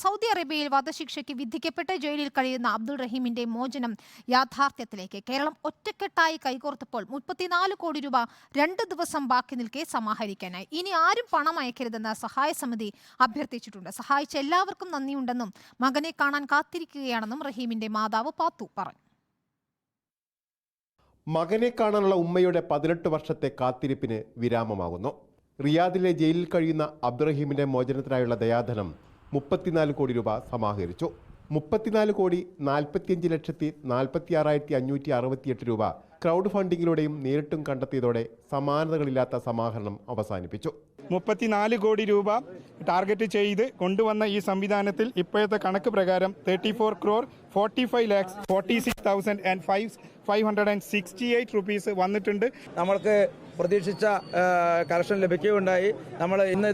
Saudi അറേബ്യയിൽ വധശിക്ഷയ്ക്ക് വിധിക്കപ്പെട്ട് ജയിലിൽ കഴിയുന്ന അബ്ദുൾ റഹീമിന്റെ മോചനം യാഥാർത്ഥ്യത്തിലേക്ക് കേരളം ഒറ്റക്കെട്ടായി കൈകോർത്തപ്പോൾ 34 കോടി രൂപ 2 ദിവസം ബാക്കി നിൽക്കെ സമാഹരിക്കാനായി. ഇനി ആരും പണം അയക്കരുതെന്ന് സഹായ സമിതി അഭ്യർത്ഥിച്ചിട്ടുണ്ട്. സഹായിച്ച എല്ലാവർക്കും നന്ദിയുണ്ടെന്നും മകനെ കാണാൻ കാത്തിരിക്കുകയാണെന്നും റഹീമിന്റെ മാതാവ് പാത്തു പറഞ്ഞു. മകനെ കാണാനുള്ള ഉമ്മയുടെ 18 വർഷത്തെ കാത്തിരിപ്പിന് വിരാമമാകുന്നു. റിയാദിലെ ജയിലിൽ കഴിയുന്ന അബ്ദുറഹീമിന്റെ മോചനത്തിനായുള്ള ദയാധനം 34 കോടി രൂപ സമാഹരിച്ചു. 34,45,46,568 രൂപ ക്രൗഡ് ഫണ്ടിങ്ങിലൂടെയും നേരിട്ടും കണ്ടെത്തിയതോടെ സമാനതകളില്ലാത്ത സമാഹരണം അവസാനിപ്പിച്ചു. 34 കോടി രൂപ ടാർഗറ്റ് ചെയ്ത് കൊണ്ടുവന്ന ഈ സംവിധാനത്തിൽ ഇപ്പോഴത്തെ കണക്ക് പ്രകാരം 34,45,46,568 റുപ്പീസ് വന്നിട്ടുണ്ട്. നമ്മൾക്ക് പ്രതീക്ഷിച്ച കളക്ഷൻ ലഭിക്കുകയുണ്ടായി. നമ്മൾ ഇന്ന്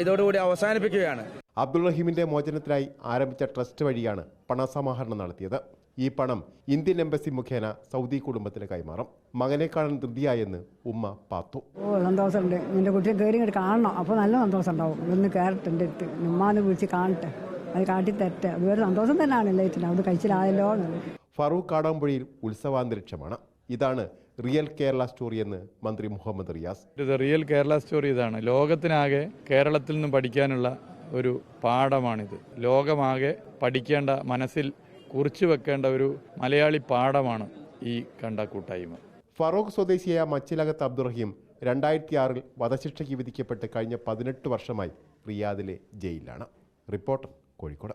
ഇതോടുകൂടി അവസാനിപ്പിക്കുകയാണ്. അബ്ദുൾ റഹീമിന്റെ മോചനത്തിനായി ആരംഭിച്ച ട്രസ്റ്റ് വഴിയാണ് പണസമാഹരണം നടത്തിയത്. ഈ പണം ഇന്ത്യൻ എംബസി മുഖേന സൗദി കുടുംബത്തിന് കൈമാറും. മകനെ കാണാൻ ധൃതിയായെന്ന് ഉമ്മ പാത്തു. സന്തോഷമുണ്ട്. നിന്റെ കുട്ടിയെ കയറി ഇങ്ങോട്ട് കാണണം. അപ്പോൾ നല്ല സന്തോഷം ഉണ്ടാവും. ഒന്ന് കയറട്ടെ എൻ്റെ അടുത്ത്, ഉമ്മാന്ന് വിളിച്ച് കാണട്ടെ, അത് കാട്ടിത്തരട്ടെ. അതുവരെ സന്തോഷം തന്നെയാണ് എല്ലാറ്റിനും. അത് കഴിച്ചിലായല്ലോ. ഫറൂഖ് കാടാമ്പുഴയിൽ ഉത്സവാന്തരീക്ഷമാണ്. ഇതാണ് റിയൽ കേരള സ്റ്റോറി എന്ന് മന്ത്രി മുഹമ്മദ് റിയാസ്. റിയൽ കേരള സ്റ്റോറി ഇതാണ്. ലോകത്തിനാകെ കേരളത്തിൽ നിന്നും പഠിക്കാനുള്ള ഒരു പാഠമാണിത്. ലോകമാകെ പഠിക്കേണ്ട, മനസ്സിൽ കുറിച്ചു വെക്കേണ്ട ഒരു മലയാളി പാഠമാണ് ഈ കണ്ട കൂട്ടായ്മ. ഫറൂഖ് സ്വദേശിയായ മച്ചിലകത്ത് അബ്ദുറഹീം 2006 വധശിക്ഷയ്ക്ക് വിധിക്കപ്പെട്ട് കഴിഞ്ഞ 18 വർഷമായി റിയാദിലെ ജയിലിലാണ്. റിപ്പോർട്ടർ, കോഴിക്കോട്.